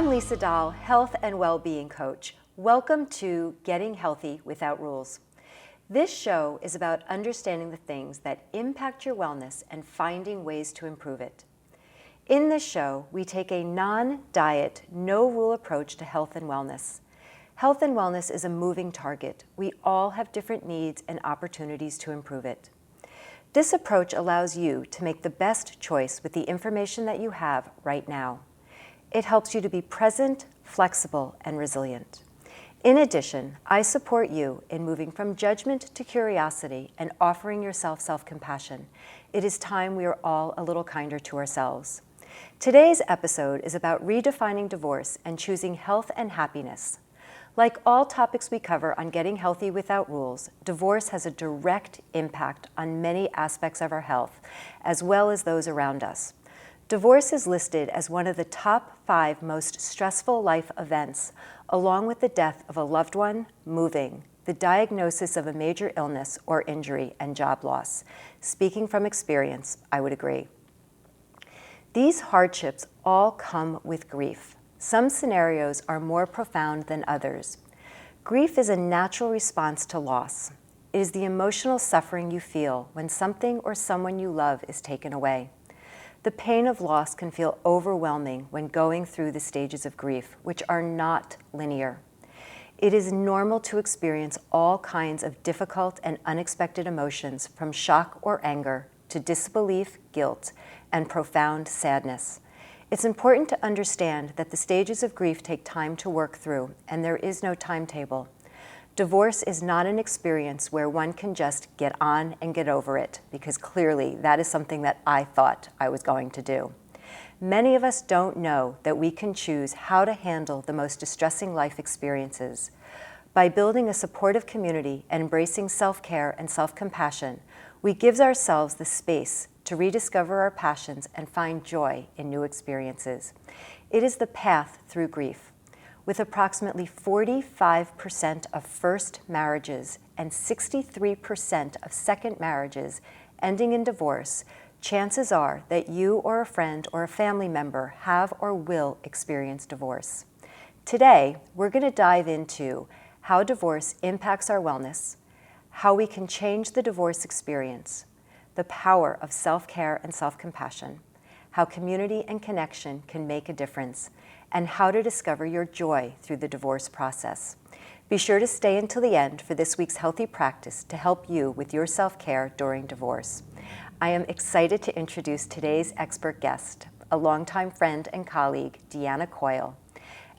I'm Lisa Dahl, health and well-being coach. Welcome to Getting Healthy Without Rules. This show is about understanding the things that impact your wellness and finding ways to improve it. In this show, we take a non-diet, no-rule approach to health and wellness. Health and wellness is a moving target. We all have different needs and opportunities to improve it. This approach allows you to make the best choice with the information that you have right now. It helps you to be present, flexible, and resilient. In addition, I support you in moving from judgment to curiosity and offering yourself self-compassion. It is time we are all a little kinder to ourselves. Today's episode is about redefining divorce and choosing health and happiness. Like all topics we cover on Getting Healthy Without Rules, divorce has a direct impact on many aspects of our health, as well as those around us. Divorce is listed as one of the top 5 most stressful life events, along with the death of a loved one, moving, the diagnosis of a major illness or injury, and job loss. Speaking from experience, I would agree. These hardships all come with grief. Some scenarios are more profound than others. Grief is a natural response to loss. It is the emotional suffering you feel when something or someone you love is taken away. The pain of loss can feel overwhelming when going through the stages of grief, which are not linear. It is normal to experience all kinds of difficult and unexpected emotions, from shock or anger to disbelief, guilt, and profound sadness. It's important to understand that the stages of grief take time to work through, and there is no timetable. Divorce is not an experience where one can just get on and get over it, because clearly that is something that I thought I was going to do. Many of us don't know that we can choose how to handle the most distressing life experiences. By building a supportive community and embracing self-care and self-compassion, we give ourselves the space to rediscover our passions and find joy in new experiences. It is the path through grief. With approximately 45% of first marriages and 63% of second marriages ending in divorce, chances are that you or a friend or a family member have or will experience divorce. Today, we're going to dive into how divorce impacts our wellness, how we can change the divorce experience, the power of self-care and self-compassion, how community and connection can make a difference, and how to discover your joy through the divorce process. Be sure to stay until the end for this week's healthy practice to help you with your self-care during divorce. I am excited to introduce today's expert guest, a longtime friend and colleague, Deanna Coyle.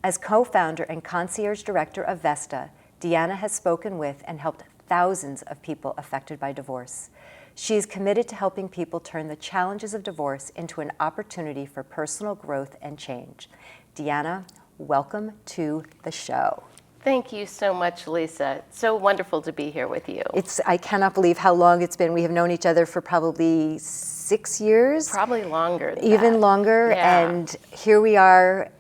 As co-founder and Concierge Director of Vesta, Deanna has spoken with and helped thousands of people affected by divorce. She is committed to helping people turn the challenges of divorce into an opportunity for personal growth and change. Deanna, welcome to the show. Thank you so much, Lisa. It's so wonderful to be here with you. I cannot believe how long it's been. We have known each other for probably 6 years. Probably longer than Even that. longer, Yeah. And here we are,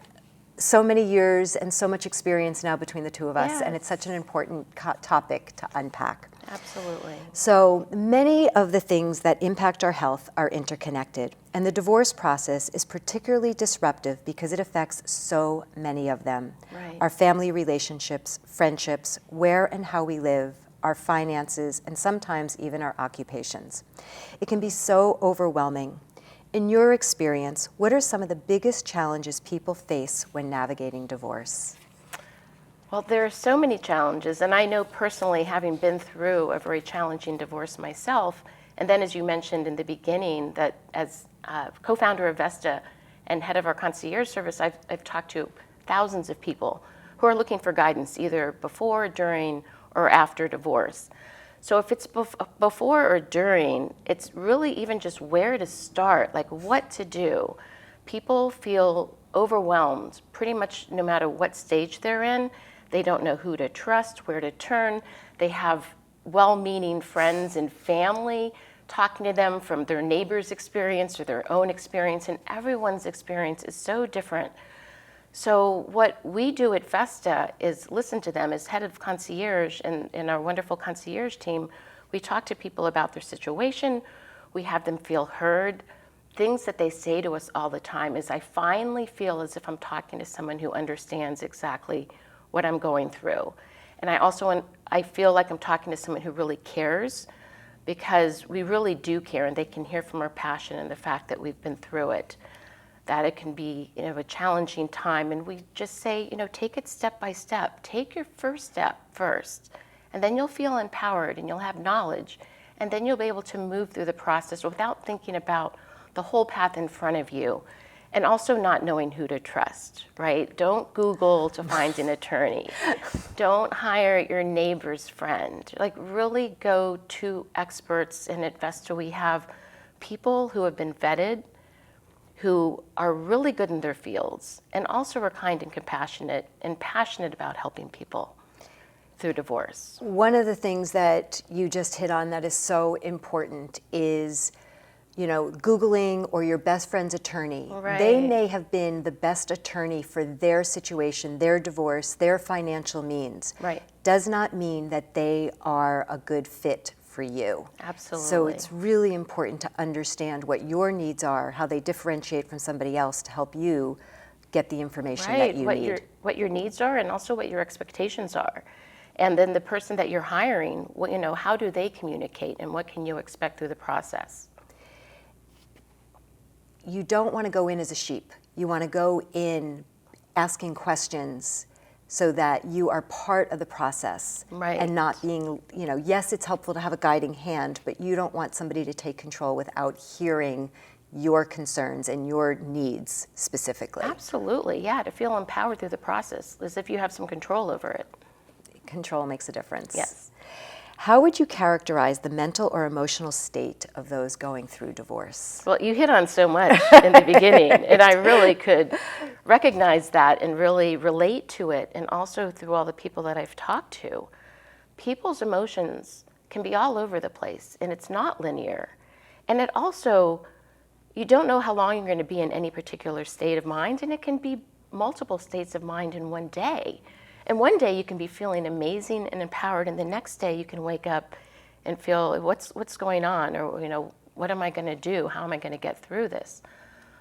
so many years and so much experience now between the two of us, Yes. and it's such an important topic to unpack. Absolutely. So many of the things that impact our health are interconnected, and the divorce process is particularly disruptive because it affects so many of them. Right. Our family relationships, friendships, where and how we live, our finances, and sometimes even our occupations. It can be so overwhelming. In your experience, what are some of the biggest challenges people face when navigating divorce? Well, there are so many challenges, and I know personally, having been through a very challenging divorce myself, and then as you mentioned in the beginning, that as co-founder of Vesta and head of our concierge service, I've talked to thousands of people who are looking for guidance either before, during, or after divorce. So if it's before or during, it's really even just where to start, like what to do. People feel overwhelmed pretty much no matter what stage they're in. They don't know who to trust, where to turn. They have well-meaning friends and family talking to them from their neighbor's experience or their own experience, and everyone's experience is so different. So what we do at Vesta is listen to them. As head of concierge and our wonderful concierge team, we talk to people about their situation. We have them feel heard. things that they say to us all the time is, I finally feel as if I'm talking to someone who understands exactly what I'm going through. And I feel like I'm talking to someone who really cares, because we really do care, and they can hear from our passion and the fact that we've been through it, that it can be, a challenging time. And we just say, take it step by step. Take your first step first, and then you'll feel empowered and you'll have knowledge, and then you'll be able to move through the process without thinking about the whole path in front of you, and also not knowing who to trust, right? Don't Google to find an attorney. Don't hire your neighbor's friend. Like, really go to experts. And at Vesta, we have people who have been vetted, who are really good in their fields, and also are kind and compassionate and passionate about helping people through divorce. One of the things that you just hit on that is so important is, Googling or your best friend's attorney. Right. They may have been the best attorney for their situation, their divorce, their financial means. Right. Does not mean that they are a good fit for you. Absolutely. So it's really important to understand what your needs are, how they differentiate from somebody else to help you get the information that you need. What your needs are, and also what your expectations are. And then the person that you're hiring, how do they communicate, and what can you expect through the process? You don't want to go in as a sheep. You want to go in asking questions so that you are part of the process. Right. And not being, yes, it's helpful to have a guiding hand, but you don't want somebody to take control without hearing your concerns and your needs specifically. Absolutely, yeah, to feel empowered through the process, as if you have some control over it. Control makes a difference. Yes. How would you characterize the mental or emotional state of those going through divorce? Well, you hit on so much in the beginning, and I really could recognize that and really relate to it, and also through all the people that I've talked to. People's emotions can be all over the place, and it's not linear. And it also, you don't know how long you're going to be in any particular state of mind, and it can be multiple states of mind in one day. And one day you can be feeling amazing and empowered, and the next day you can wake up and feel, what's going on, or what am I going to do? How am I going to get through this?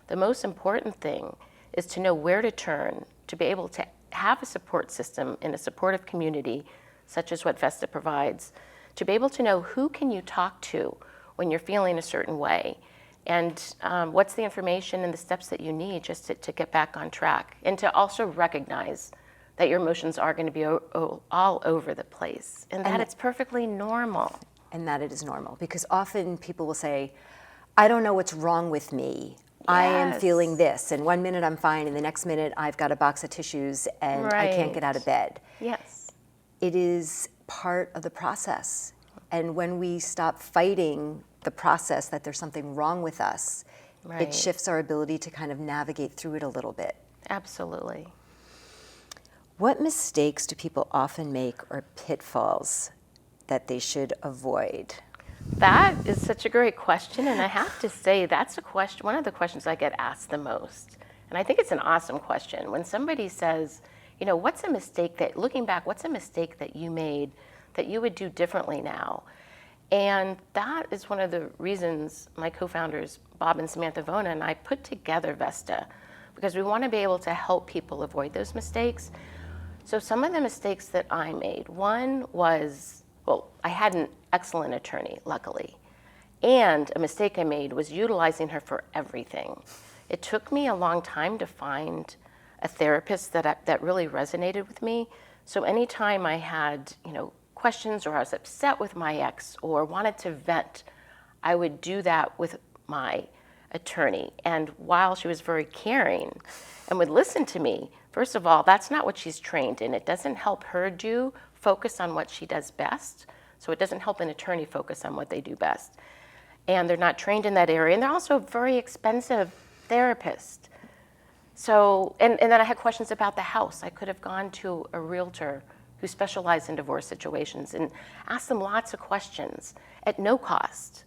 The most important thing is to know where to turn, to be able to have a support system in a supportive community, such as what Vesta provides, to be able to know who can you talk to when you're feeling a certain way, and what's the information and the steps that you need just to get back on track, and to also recognize that your emotions are going to be all over the place, and that it's perfectly normal. And that it is normal, because often people will say, I don't know what's wrong with me. Yes. I am feeling this, and 1 minute I'm fine, and the next minute I've got a box of tissues and I can't get out of bed. Yes. It is part of the process. And when we stop fighting the process that there's something wrong with us, it shifts our ability to kind of navigate through it a little bit. Absolutely. What mistakes do people often make, or pitfalls that they should avoid? That is such a great question, and I have to say that's one of the questions I get asked the most. And I think it's an awesome question. When somebody says, what's a mistake that, looking back, what's a mistake that you made that you would do differently now? And that is one of the reasons my co-founders, Bob and Samantha Vona, and I put together Vesta, because we want to be able to help people avoid those mistakes. So some of the mistakes that I made, one was, I had an excellent attorney, luckily. And a mistake I made was utilizing her for everything. It took me a long time to find a therapist that really resonated with me. So anytime I had, questions, or I was upset with my ex or wanted to vent, I would do that with my attorney. And while she was very caring and would listen to me, first of all, that's not what she's trained in. It doesn't help her focus on what she does best. So it doesn't help an attorney focus on what they do best. And they're not trained in that area. And they're also a very expensive therapist. So, and then I had questions about the house. I could have gone to a realtor who specialized in divorce situations and asked them lots of questions at no cost,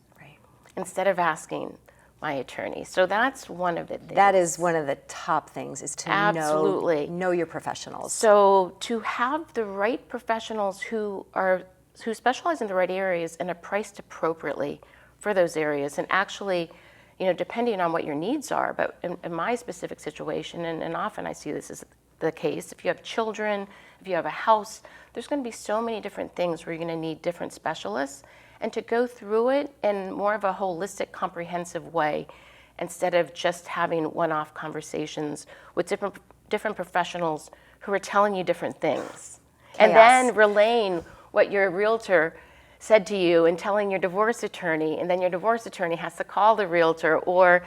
instead of asking my attorney. So that's one of the things. That is one of the top things, is to know your professionals. So to have the right professionals who specialize in the right areas and are priced appropriately for those areas, and actually depending on what your needs are. But in my specific situation, and often I see this as the case, if you have children, if you have a house, there's going to be so many different things where you're going to need different specialists. And to go through it in more of a holistic, comprehensive way, instead of just having one-off conversations with different professionals who are telling you different things. Chaos. And then relaying what your realtor said to you and telling your divorce attorney, and then your divorce attorney has to call the realtor or,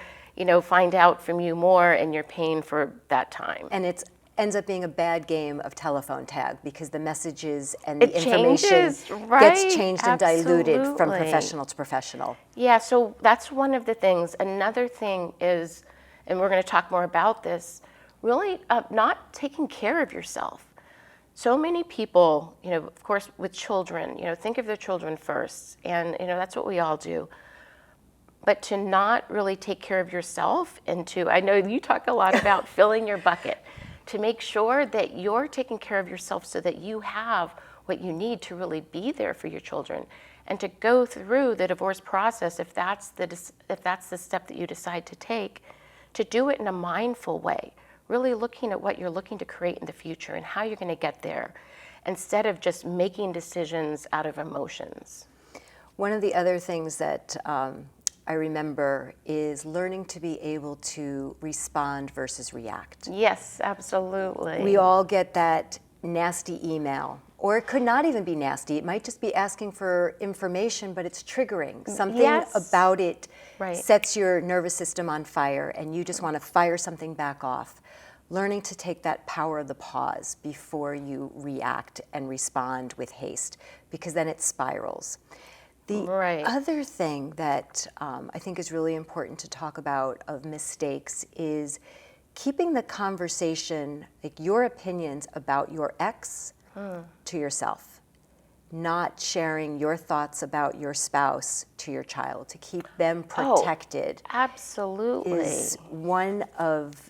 find out from you more, and you're paying for that time. And it ends up being a bad game of telephone tag because the messages and the information gets changed and diluted from professional to professional. Yeah, so that's one of the things. Another thing is, and we're going to talk more about this, really not taking care of yourself. So many people, of course, with children, think of their children first, and that's what we all do. But to not really take care of yourself, and I know you talk a lot about filling your bucket, to make sure that you're taking care of yourself so that you have what you need to really be there for your children, and to go through the divorce process, if that's the step that you decide to take, to do it in a mindful way. Really looking at what you're looking to create in the future and how you're going to get there, instead of just making decisions out of emotions. One of the other things that I remember is learning to be able to respond versus react. Yes, absolutely. We all get that nasty email, or it could not even be nasty. It might just be asking for information, but it's triggering. Something about it sets your nervous system on fire, and you just want to fire something back off. Learning to take that power of the pause before you react and respond with haste, because then it spirals. The other thing that I think is really important to talk about of mistakes is keeping the conversation, like your opinions about your ex, to yourself. Not sharing your thoughts about your spouse to your child, to keep them protected. Absolutely. Is one of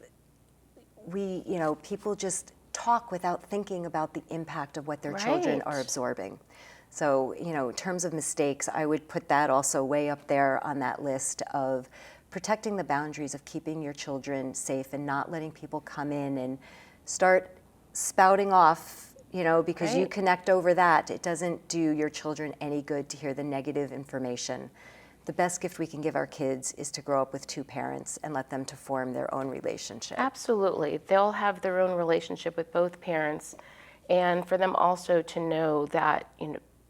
people just talk without thinking about the impact of what their children are absorbing. So, in terms of mistakes, I would put that also way up there on that list of protecting the boundaries of keeping your children safe and not letting people come in and start spouting off, because you connect over that. It doesn't do your children any good to hear the negative information. The best gift we can give our kids is to grow up with two parents and let them to form their own relationship. Absolutely. They'll have their own relationship with both parents, and for them also to know that,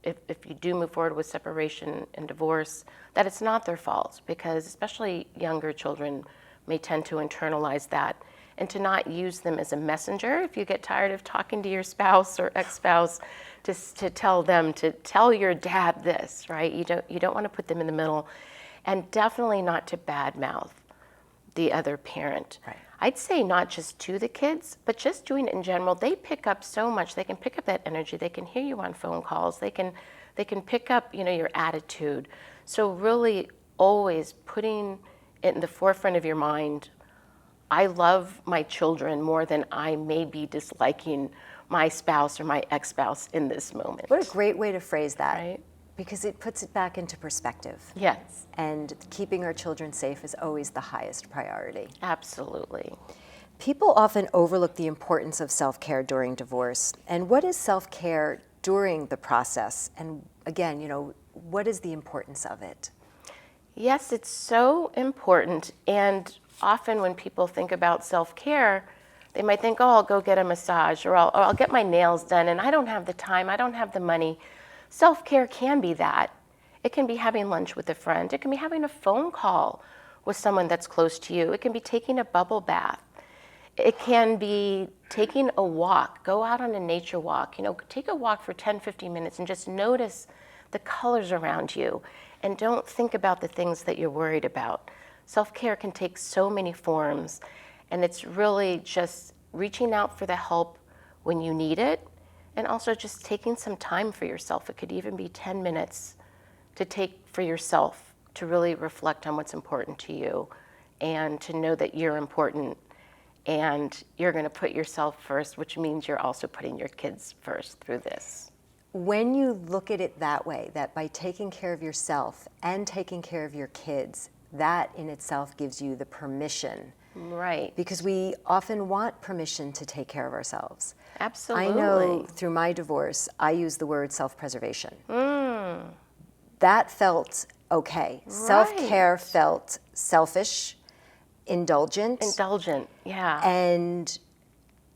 if you do move forward with separation and divorce, that it's not their fault, because especially younger children may tend to internalize that, and to not use them as a messenger. If you get tired of talking to your spouse or ex-spouse, to tell them to tell your dad this, right? You don't want to put them in the middle, and definitely not to badmouth the other parent. Right. I'd say not just to the kids, but just doing it in general. They pick up so much. They can pick up that energy. They can hear you on phone calls. They can pick up, your attitude. So really always putting it in the forefront of your mind. I love my children more than I may be disliking my spouse or my ex-spouse in this moment. What a great way to phrase that. Right? Because it puts it back into perspective. Yes. And keeping our children safe is always the highest priority. Absolutely. People often overlook the importance of self-care during divorce. And what is self-care during the process? And again, what is the importance of it? Yes, it's so important. And often when people think about self-care, they might think, I'll go get a massage, or I'll get my nails done, and I don't have the time, I don't have the money. Self-care can be that. It can be having lunch with a friend. It can be having a phone call with someone that's close to you. It can be taking a bubble bath. It can be taking a walk. Go out on a nature walk. Take a walk for 10, 15 minutes and just notice the colors around you, and don't think about the things that you're worried about. Self-care can take so many forms, and it's really just reaching out for the help when you need it, and also just taking some time for yourself. It could even be 10 minutes to take for yourself, to really reflect on what's important to you, and to know that you're important, and you're going to put yourself first, which means you're also putting your kids first through this. When you look at it that way, that by taking care of yourself and taking care of your kids, that in itself gives you the permission. Right. Because we often want permission to take care of ourselves. Absolutely. I know through my divorce, I use the word self-preservation. That felt okay. Right. Self-care felt selfish, indulgent. Indulgent, yeah. And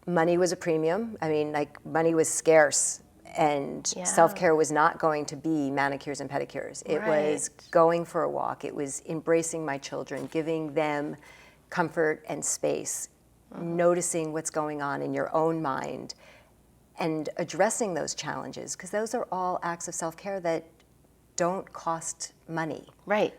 money was a premium. I mean, like, money was scarce, and self-care was not going to be manicures and pedicures. It was going for a walk. It was embracing my children, giving them comfort and space, noticing what's going on in your own mind, and addressing those challenges, because those are all acts of self-care that don't cost money. Right.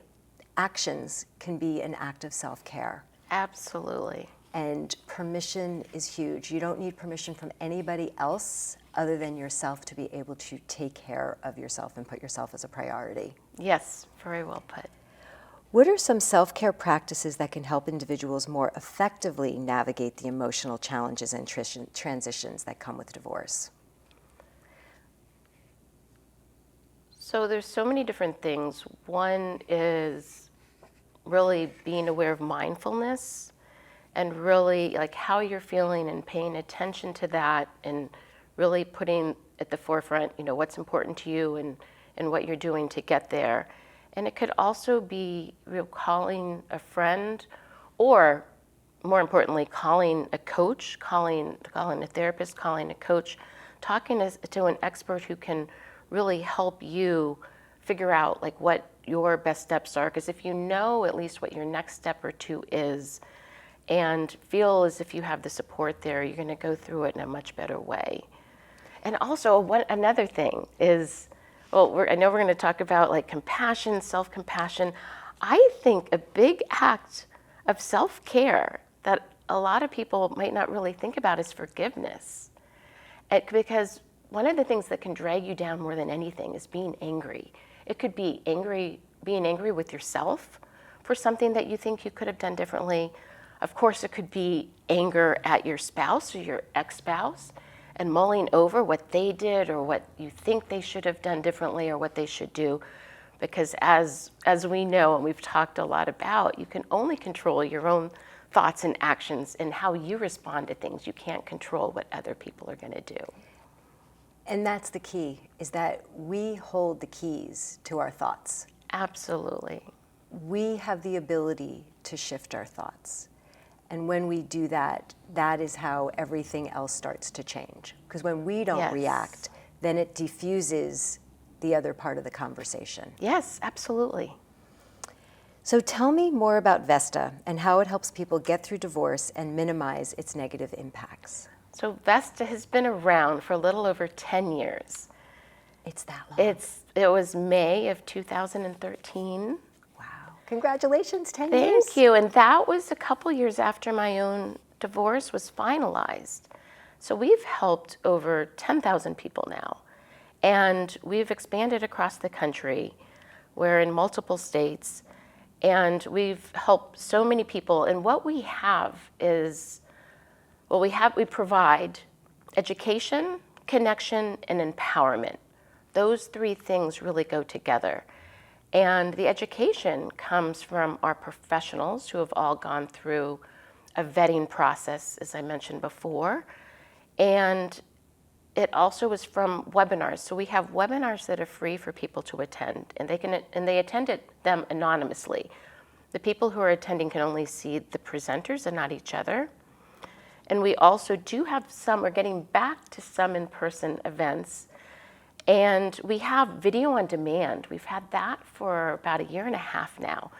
Actions can be an act of self-care. Absolutely. And permission is huge. You don't need permission from anybody else other than yourself to be able to take care of yourself and put yourself as a priority. Yes, very well put. What are some self-care practices that can help individuals more effectively navigate the emotional challenges and transitions that come with divorce? So there's so many different things. One is really being aware of mindfulness and really like how you're feeling and paying attention to that and really putting at the forefront, you know, what's important to you and what you're doing to get there. And it could also be calling a friend, or more importantly, calling a coach, calling a therapist, calling a coach, talking to an expert who can really help you figure out like what your best steps are. Because if you know at least what your next step or two is and feel as if you have the support there, you're going to go through it in a much better way. And also another thing is, well, I know we're going to talk about like compassion, self-compassion. I think a big act of self-care that a lot of people might not really think about is forgiveness. Because one of the things that can drag you down more than anything is being angry. It could be being angry with yourself for something that you think you could have done differently. Of course, it could be anger at your spouse or your ex-spouse and mulling over what they did or what you think they should have done differently or what they should do. Because as we know and we've talked a lot about, you can only control your own thoughts and actions and how you respond to things. You can't control what other people are going to do. And that's the key, is that we hold the keys to our thoughts. Absolutely. We have the ability to shift our thoughts. And when we do that, that is how everything else starts to change. Because when we don't react, then it diffuses the other part of the conversation. Yes, absolutely. So tell me more about Vesta and how it helps people get through divorce and minimize its negative impacts. So Vesta has been around for a little over 10 years. It's that long. It was May of 2013. Wow. Congratulations, 10 years. Thank you. And that was a couple years after my own divorce was finalized. So we've helped over 10,000 people now. And we've expanded across the country. We're in multiple states. And we've helped so many people. And what we have is, we provide education, connection, and empowerment. Those three things really go together. And the education comes from our professionals who have all gone through a vetting process, as I mentioned before. And it also is from webinars. So we have webinars that are free for people to attend, and they attend them anonymously. The people who are attending can only see the presenters and not each other. And we also do have we're getting back to some in-person events. And we have video on demand. We've had that for about 1.5 years now.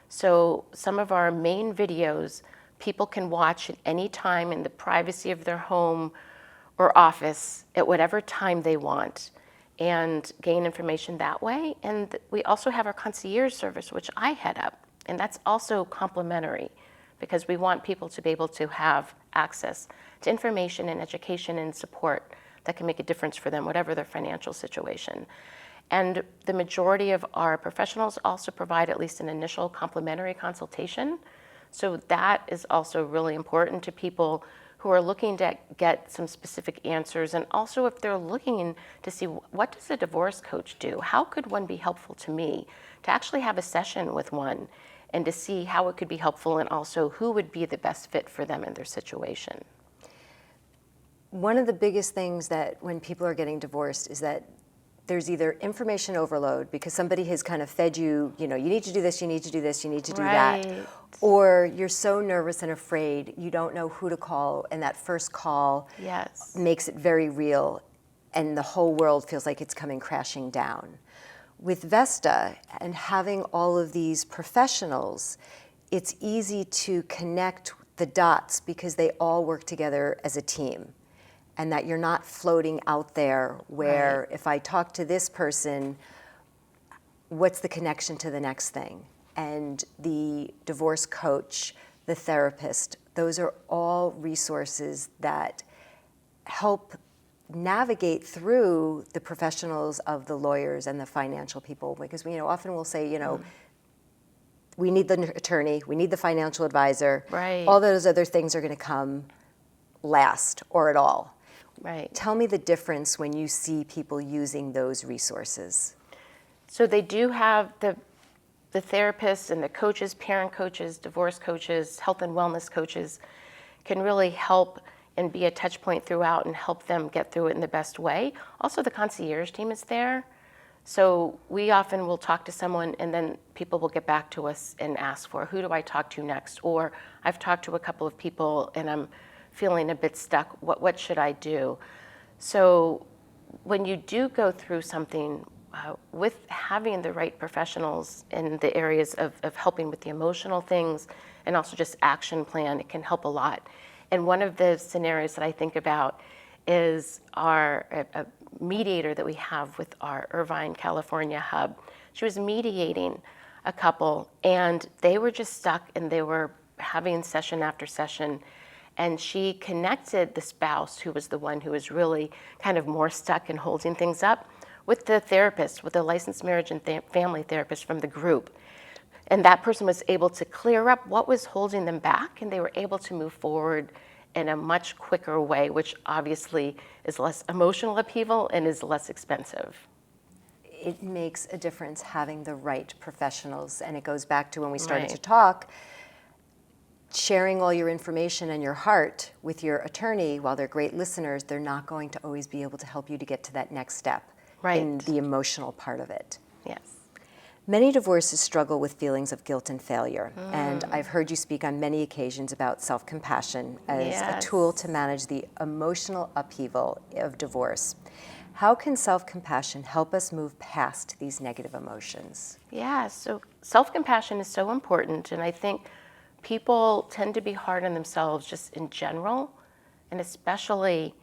So some of our main videos, people can watch at any time in the privacy of their home or office at whatever time they want and gain information that way. And we also have our concierge service, which I head up. And that's also complimentary because we want people to be able to have access to information and education and support that can make a difference for them, whatever their financial situation. And the majority of our professionals also provide at least an initial complimentary consultation. So that is also really important to people who are looking to get some specific answers. And also if they're looking to see, what does a divorce coach do? How could one be helpful to me? To actually have a session with one and to see how it could be helpful and also who would be the best fit for them in their situation. One of the biggest things that when people are getting divorced is that there's either information overload because somebody has kind of fed you, you need to do this, you need to do this, you need to do that. Or you're so nervous and afraid, you don't know who to call, and that first call makes it very real, and the whole world feels like it's coming crashing down. With Vesta and having all of these professionals, it's easy to connect the dots because they all work together as a team. And that you're not floating out there where if I talk to this person, what's the connection to the next thing? And the divorce coach, the therapist, those are all resources that help navigate through the professionals of the lawyers and the financial people. Because we often we'll say, we need the attorney, we need the financial advisor. All those other things are going to come last or at all. Tell me the difference when you see people using those resources. So they do have the therapists and the coaches, parent coaches, divorce coaches, health and wellness coaches can really help and be a touch point throughout and help them get through it in the best way. Also, the concierge team is there. So we often will talk to someone and then people will get back to us and ask for, who do I talk to next? Or I've talked to a couple of people and I'm feeling a bit stuck, what should I do? So when you do go through something with having the right professionals in the areas of helping with the emotional things and also just action plan, it can help a lot. And one of the scenarios that I think about is a mediator that we have with our Irvine, California hub. She was mediating a couple and they were just stuck and they were having session after session. And she connected the spouse, who was the one who was really kind of more stuck and holding things up, with the therapist, with the licensed marriage and family therapist from the group. And that person was able to clear up what was holding them back, and they were able to move forward in a much quicker way, which obviously is less emotional upheaval and is less expensive. It makes a difference having the right professionals, and it goes back to when we started to talk. Sharing all your information and your heart with your attorney, while they're great listeners, they're not going to always be able to help you to get to that next step in the emotional part of it. Yes. Many divorces struggle with feelings of guilt and failure, and I've heard you speak on many occasions about self-compassion as a tool to manage the emotional upheaval of divorce. How can self-compassion help us move past these negative emotions? Yeah, so self-compassion is so important, and I think people tend to be hard on themselves just in general, and especially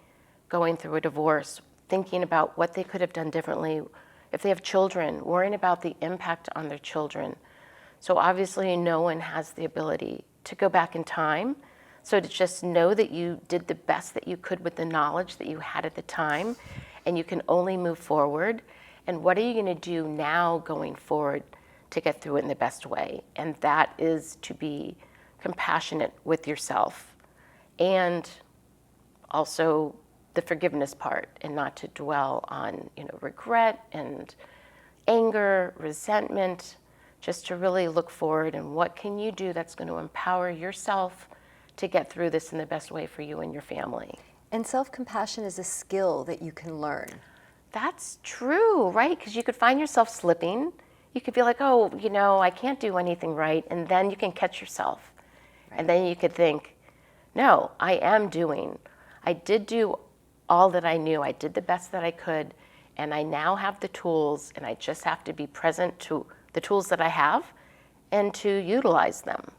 going through a divorce, thinking about what they could have done differently. If they have children, worrying about the impact on their children. So obviously no one has the ability to go back in time. So to just know that you did the best that you could with the knowledge that you had at the time, and you can only move forward. And what are you going to do now going forward to get through it in the best way? And that is to be compassionate with yourself, and also the forgiveness part, and not to dwell on regret and anger, resentment, just to really look forward and what can you do that's going to empower yourself to get through this in the best way for you and your family. And self-compassion is a skill that you can learn. That's true, right? Because you could find yourself slipping. You could be like, oh, I can't do anything right, and then you can catch yourself. And then you could think, no, I did do all that I knew. I did the best that I could, and I now have the tools, and I just have to be present to the tools that I have and to utilize them.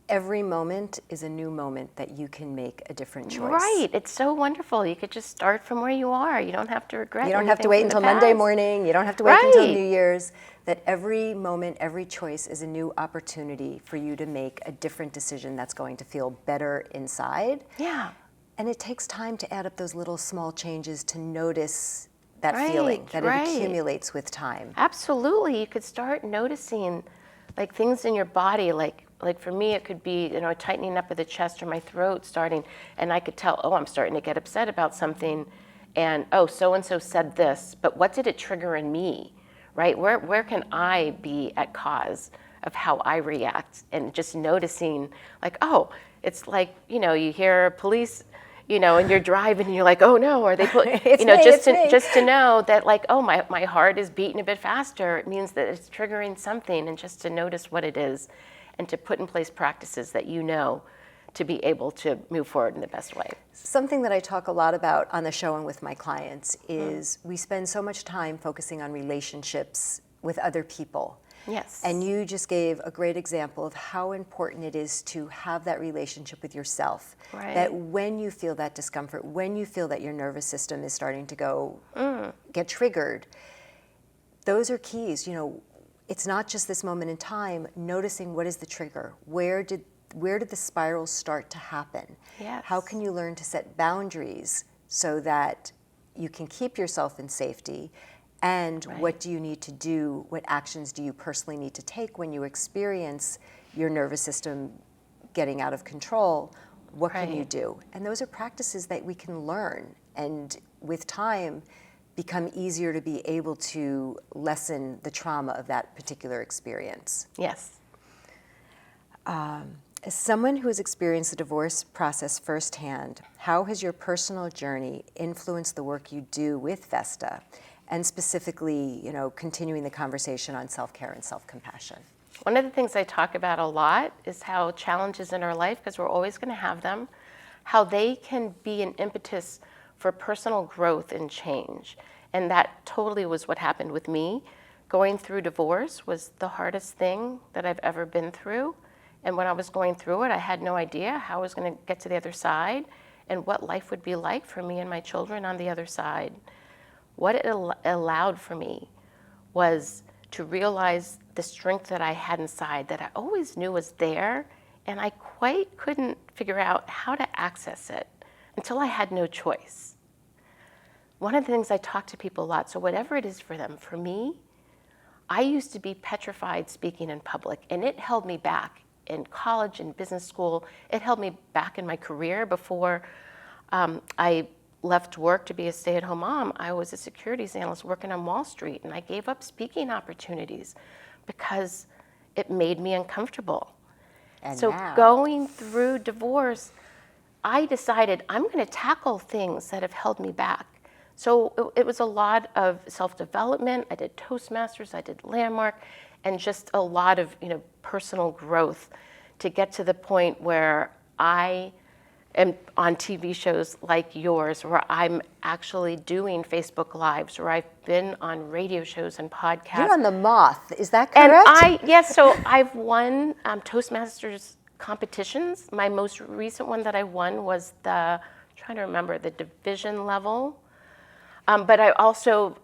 Every moment is a new moment that you can make a different choice. Right. It's so wonderful. You could just start from where you are. You don't have to regret anything. You don't have to wait until Monday morning. You don't have to wait until New Year's. That every moment, every choice is a new opportunity for you to make a different decision that's going to feel better inside. Yeah. And it takes time to add up those little small changes to notice that feeling, that it accumulates with time. Absolutely. You could start noticing things in your body, like for me, it could be, a tightening up of the chest or my throat starting, and I could tell, oh, I'm starting to get upset about something, and oh, so-and-so said this, but what did it trigger in me, right? Where can I be at cause of how I react, and just noticing like, oh, it's like, you hear police, and you're driving and you're like, oh no, are they just to know that like, oh, my heart is beating a bit faster. It means that it's triggering something, and just to notice what it is and to put in place practices that to be able to move forward in the best way. Something that I talk a lot about on the show and with my clients is we spend so much time focusing on relationships with other people. Yes. And you just gave a great example of how important it is to have that relationship with yourself. Right. That when you feel that discomfort, when you feel that your nervous system is starting to get triggered, those are keys. It's not just this moment in time, noticing what is the trigger, where did the spirals start to happen? Yes. How can you learn to set boundaries so that you can keep yourself in safety? And what do you need to do? What actions do you personally need to take when you experience your nervous system getting out of control? What can you do? And those are practices that we can learn, and with time become easier to be able to lessen the trauma of that particular experience. Yes. As someone who has experienced the divorce process firsthand, how has your personal journey influenced the work you do with Vesta, and specifically, continuing the conversation on self-care and self-compassion? One of the things I talk about a lot is how challenges in our life, because we're always going to have them, how they can be an impetus for personal growth and change. And that totally was what happened with me. Going through divorce was the hardest thing that I've ever been through. And when I was going through it, I had no idea how I was going to get to the other side and what life would be like for me and my children on the other side. What it allowed for me was to realize the strength that I had inside, that I always knew was there, and I quite couldn't figure out how to access it until I had no choice. One of the things I talk to people a lot, so whatever it is for them, for me, I used to be petrified speaking in public, and it held me back in college and business school. It held me back in my career. Before I left work to be a stay-at-home mom, I was a securities analyst working on Wall Street, and I gave up speaking opportunities because it made me uncomfortable. And so now, going through divorce, I decided I'm going to tackle things that have held me back. So it was a lot of self-development. I did Toastmasters, I did Landmark, and just a lot of personal growth to get to the point where I am on TV shows like yours, where I'm actually doing Facebook Lives, where I've been on radio shows and podcasts. You're on the Moth, is that correct? Yes, so I've won Toastmasters competitions. My most recent one that I won was the division level. But I also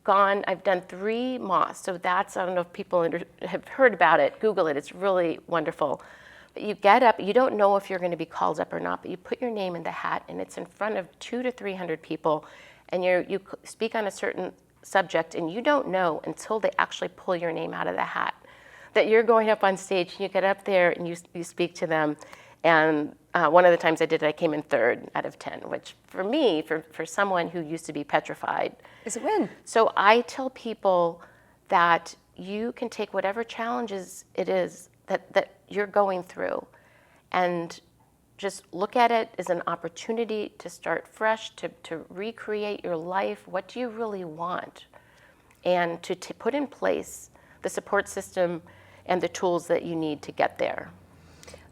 I've done 3 moths, so that's, I don't know if people have heard about it, Google it, it's really wonderful. But you get up, you don't know if you're going to be called up or not, but you put your name in the hat, and it's in front of 200 to 300 people, and you speak on a certain subject, and you don't know until they actually pull your name out of the hat that you're going up on stage, and you get up there and you speak to them. And one of the times I did it, I came in 3rd out of 10, which for me, for someone who used to be petrified, is a win. So I tell people that you can take whatever challenges it is that you're going through and just look at it as an opportunity to start fresh, to recreate your life. What do you really want? And to put in place the support system and the tools that you need to get there.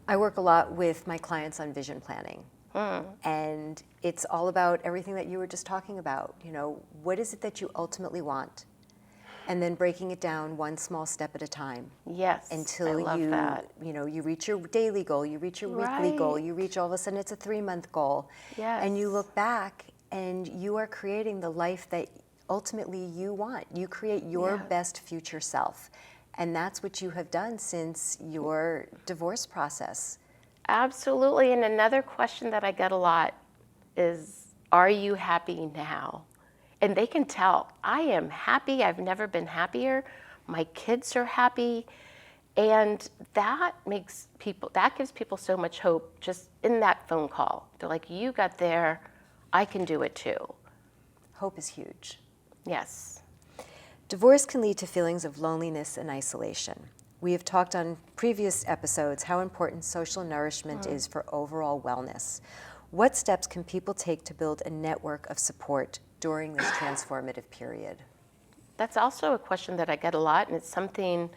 I work a lot with my clients on vision planning. And it's all about everything that you were just talking about. What is it that you ultimately want? And then breaking it down one small step at a time. Yes, until I love that. You reach your daily goal, you reach your weekly goal, you reach, all of a sudden it's a 3-month goal. Yes. And you look back and you are creating the life that ultimately you want. You create your best future self. And that's what you have done since your divorce process. Absolutely. And another question that I get a lot is, are you happy now? And they can tell, I am happy. I've never been happier. My kids are happy. And that gives people so much hope just in that phone call. They're like, you got there, I can do it too. Hope is huge. Yes. Divorce can lead to feelings of loneliness and isolation. We have talked on previous episodes how important social nourishment is for overall wellness. What steps can people take to build a network of support during this transformative period? That's also a question that I get a lot, and it's something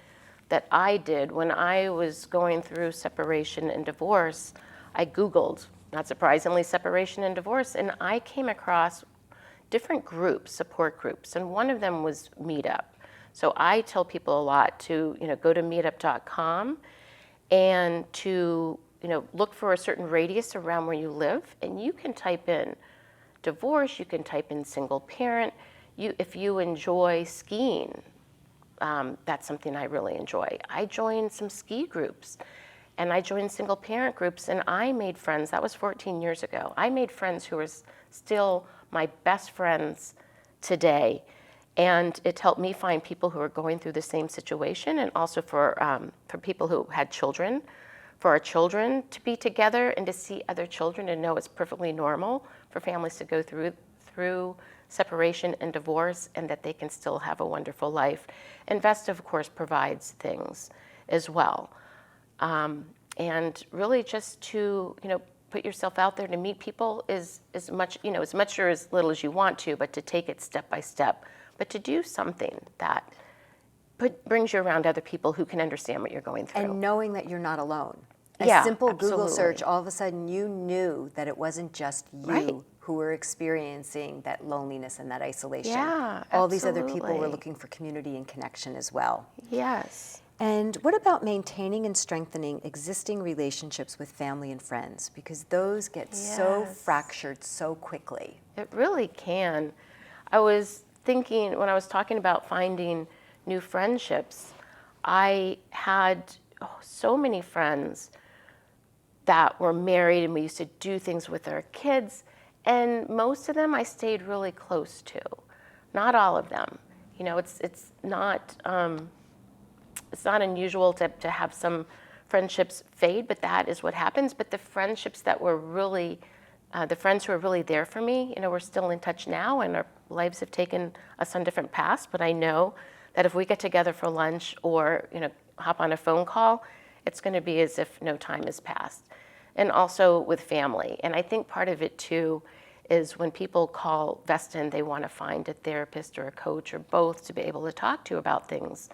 that I did when I was going through separation and divorce. I Googled, not surprisingly, separation and divorce, and I came across different groups, support groups, and one of them was Meetup. So I tell people a lot to, go to meetup.com and to, look for a certain radius around where you live, and you can type in divorce, you can type in single parent. If you enjoy skiing, that's something I really enjoy. I joined some ski groups, and I joined single parent groups, and I made friends. That was 14 years ago. I made friends who are still my best friends today. And it helped me find people who are going through the same situation, and also for people who had children, for our children to be together and to see other children and know it's perfectly normal for families to go through separation and divorce, and that they can still have a wonderful life. And Vesta, of course, provides things as well. And really just to, put yourself out there to meet people is as much or as little as you want to, but to take it step by step. But to do something that brings you around other people who can understand what you're going through. And knowing that you're not alone. Yeah, A simple absolutely. Google search, all of a sudden you knew that it wasn't just you Right. who were experiencing that loneliness and that isolation. Yeah, all these other people were absolutely. looking for community and connection as well. Yes. And what about maintaining and strengthening existing relationships with family and friends? Because those get so Yes. fractured so quickly. It really can. I was thinking, when I was talking about finding new friendships, I had so many friends that were married, and we used to do things with our kids, and most of them I stayed really close to. Not all of them. It's not unusual to have some friendships fade, but that is what happens. But the friendships that were really, the friends who are really there for me, we're still in touch now, and our lives have taken us on different paths. But I know that if we get together for lunch or, hop on a phone call, it's going to be as if no time has passed. And also with family. And I think part of it too is when people call Vesta and they want to find a therapist or a coach or both to be able to talk to about things,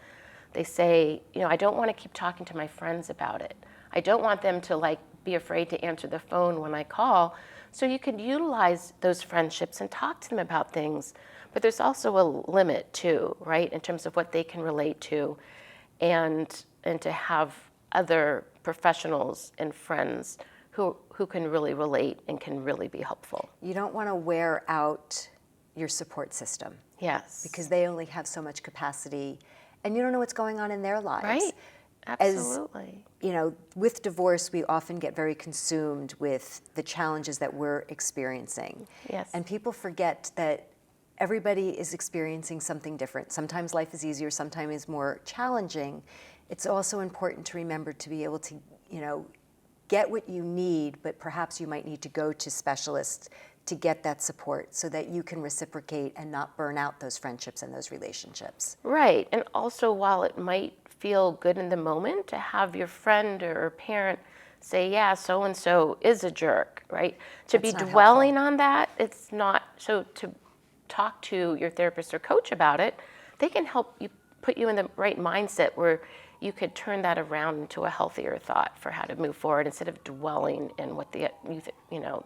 they say, I don't want to keep talking to my friends about it. I don't want them to be afraid to answer the phone when I call. So you can utilize those friendships and talk to them about things. But there's also a limit too, right, in terms of what they can relate to, and to have other professionals and friends who can really relate and can really be helpful. You don't want to wear out your support system. Yes. Because they only have so much capacity, and you don't know what's going on in their lives. Right. Absolutely. With divorce, we often get very consumed with the challenges that we're experiencing. Yes. And people forget that everybody is experiencing something different. Sometimes life is easier, sometimes it's more challenging. It's also important to remember to be able to, get what you need, but perhaps you might need to go to specialists to get that support so that you can reciprocate and not burn out those friendships and those relationships. Right. And also, while it might feel good in the moment to have your friend or parent say, yeah, so-and-so is a jerk, right? To That's be not dwelling helpful. on that, it's not. So to talk to your therapist or coach about it, they can help you, put you in the right mindset where you could turn that around into a healthier thought for how to move forward instead of dwelling in what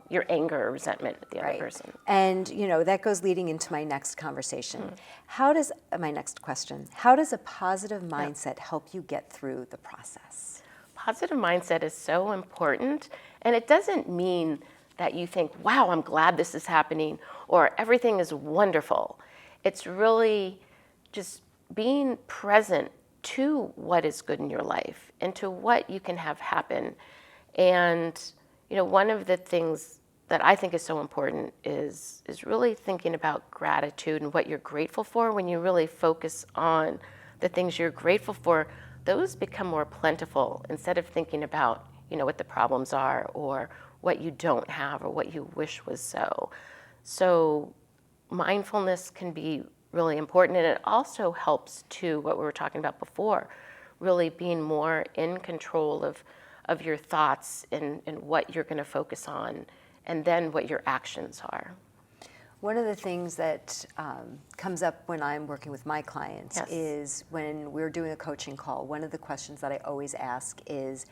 your anger or resentment at the other person. And that goes leading into my next conversation. How does my next question? How does a positive mindset help you get through the process? Positive mindset is so important, and it doesn't mean that you think, wow, I'm glad this is happening, or everything is wonderful. It's really just being present to what is good in your life and to what you can have happen. And one of the things that I think is so important is really thinking about gratitude and what you're grateful for. When you really focus on the things you're grateful for, those become more plentiful instead of thinking about what the problems are or what you don't have or what you wish was so. So mindfulness can be really important, and it also helps to what we were talking about before, really being more in control of your thoughts and what you're going to focus on, and then what your actions are. One of the things that comes up when I'm working with my clients Yes. is when we're doing a coaching call, one of the questions that I always ask is,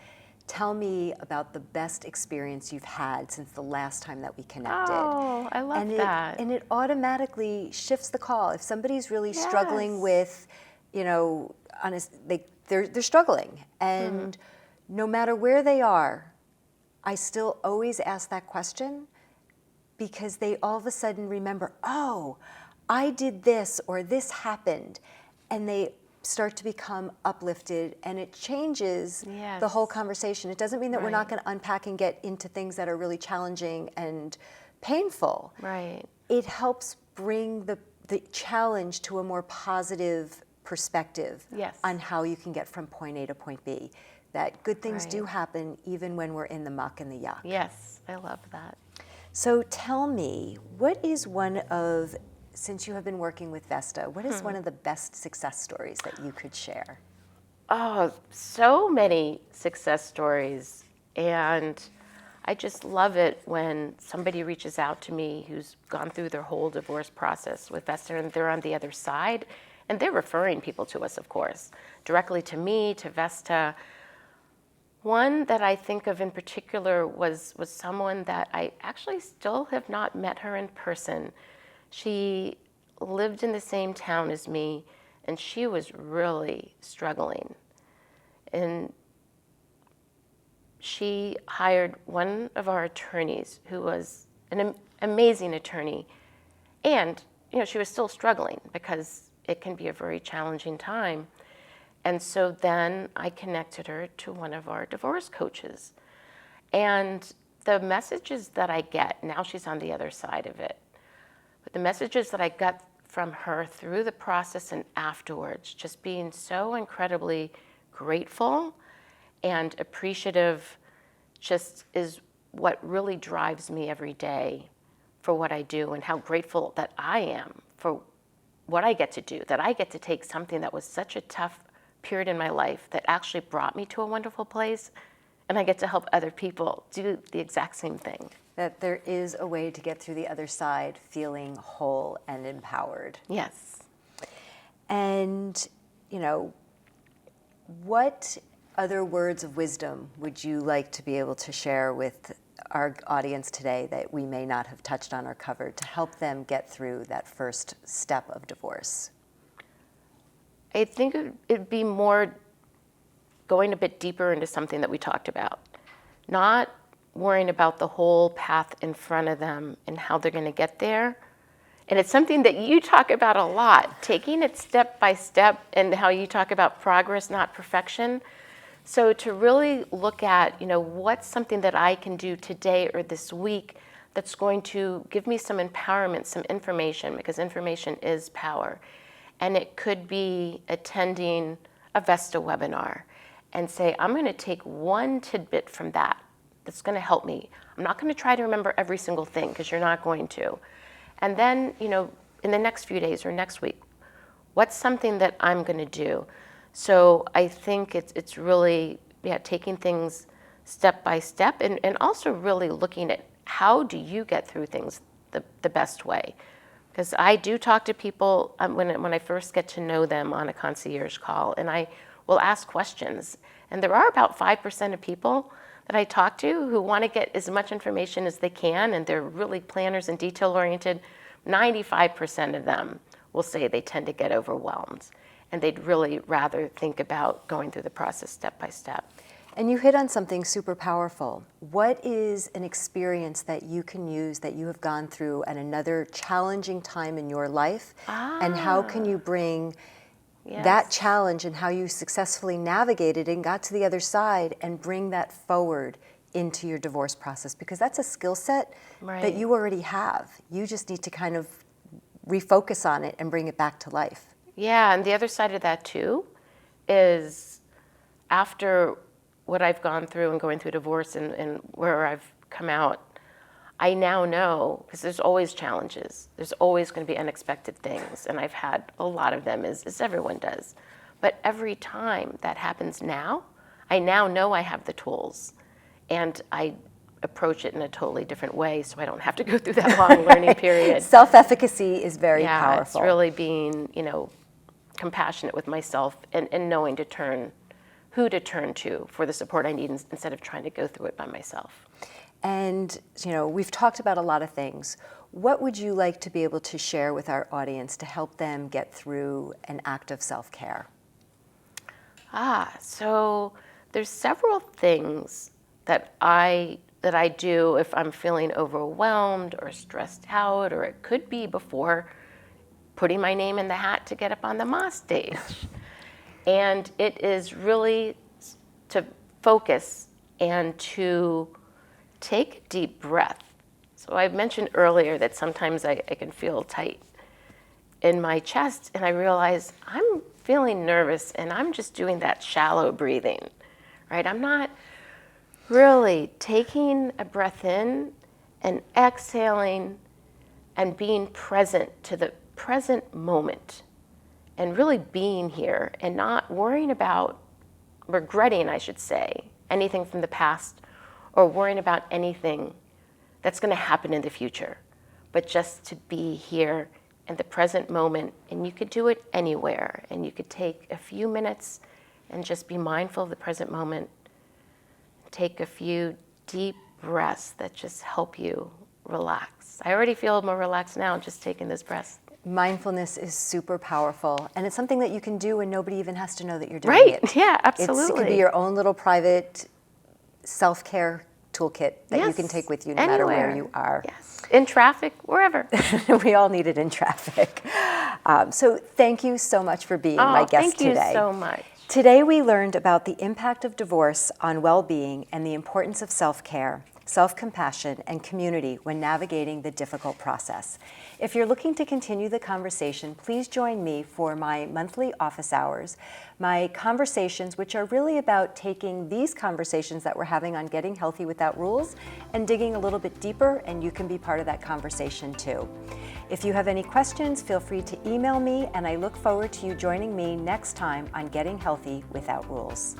tell me about the best experience you've had since the last time that we connected. Oh, I love that. And it automatically shifts the call. If somebody's really struggling Yes. with, you know, they're struggling, and no matter where they are, I still always ask that question, because they all of a sudden remember, oh, I did this or this happened, and they start to become uplifted, and it changes Yes. the whole conversation. It doesn't mean that we're not Right. going to unpack and get into things that are really challenging and painful. Right. It helps bring the challenge to a more positive perspective Yes. on how you can get from point A to point B. That good things do Right. happen even when we're in the muck and the yuck. Yes, I love that. So tell me, what is since you have been working with Vesta, what is one of the best success stories that you could share? Oh, so many success stories. And I just love it when somebody reaches out to me who's gone through their whole divorce process with Vesta, and they're on the other side. And they're referring people to us, of course, directly to me, to Vesta. One that I think of in particular was someone that I actually still have not met her in person. She lived in the same town as me, and she was really struggling. And she hired one of our attorneys, who was an amazing attorney. And, you know, she was still struggling because it can be a very challenging time. And so then I connected her to one of our divorce coaches. And the messages that I get, now she's on the other side of it, but the messages that I got from her through the process and afterwards, just being so incredibly grateful and appreciative, just is what really drives me every day for what I do, and how grateful that I am for what I get to do, that I get to take something that was such a tough period in my life that actually brought me to a wonderful place, and I get to help other people do the exact same thing. That there is a way to get through the other side feeling whole and empowered. Yes. And, you know, what other words of wisdom would you like to be able to share with our audience today that we may not have touched on or covered to help them get through that first step of divorce? I think it'd be more going a bit deeper into something that we talked about, not worrying about the whole path in front of them and how they're going to get there. And it's something that you talk about a lot, taking it step by step, and how you talk about progress, not perfection. So to really look at, you know, what's something that I can do today or this week that's going to give me some empowerment, some information, because information is power. And it could be attending a Vesta webinar and say, I'm going to take one tidbit from that that's going to help me. I'm not going to try to remember every single thing, because you're not going to. And then, you know, in the next few days or next week, what's something that I'm going to do? So I think it's really, taking things step by step, and also really looking at how do you get through things the best way. Because I do talk to people when I first get to know them on a concierge call, and I will ask questions. And there are about 5% of people that I talk to who want to get as much information as they can, and they're really planners and detail-oriented. 95% of them will say they tend to get overwhelmed, and they'd really rather think about going through the process step by step. And you hit on something super powerful. What is an experience that you can use that you have gone through at another challenging time in your life? And how can you bring that challenge and how you successfully navigated and got to the other side and bring that forward into your divorce process? Because that's a skill set that you already have. You just need to kind of refocus on it and bring it back to life. Yeah, and the other side of that too is, after what I've gone through and going through divorce and where I've come out, I now know, because there's always challenges. There's always going to be unexpected things, and I've had a lot of them, as everyone does. But every time that happens now, I now know I have the tools, and I approach it in a totally different way, so I don't have to go through that long learning period. Self-efficacy is very powerful. It's really being, compassionate with myself and knowing who to turn to for the support I need instead of trying to go through it by myself. And, we've talked about a lot of things. What would you like to be able to share with our audience to help them get through an act of self-care? So there's several things that I do if I'm feeling overwhelmed or stressed out, or it could be before putting my name in the hat to get up on the Moss stage. And it is really to focus and to take a deep breath. So I mentioned earlier that sometimes I can feel tight in my chest, and I realize I'm feeling nervous and I'm just doing that shallow breathing, right? I'm not really taking a breath in and exhaling and being present to the present moment and really being here and not worrying about, regretting, I should say, anything from the past or worrying about anything that's going to happen in the future, but just to be here in the present moment. And you could do it anywhere, and you could take a few minutes and just be mindful of the present moment. Take a few deep breaths that just help you relax. I already feel more relaxed now just taking this breath. Mindfulness is super powerful, and it's something that you can do and nobody even has to know that you're doing it. Right, yeah, absolutely. It could be your own little private self-care toolkit that you can take with you no matter where you are. Yes, in traffic, wherever. We all need it in traffic. So thank you so much for being my guest today. Thank you so much. Today we learned about the impact of divorce on well-being and the importance of self-care, self-compassion, and community when navigating the difficult process. If you're looking to continue the conversation, please join me for my monthly office hours, my conversations, which are really about taking these conversations that we're having on getting healthy without rules and digging a little bit deeper, and you can be part of that conversation too. If you have any questions, feel free to email me, and I look forward to you joining me next time on Getting Healthy Without Rules.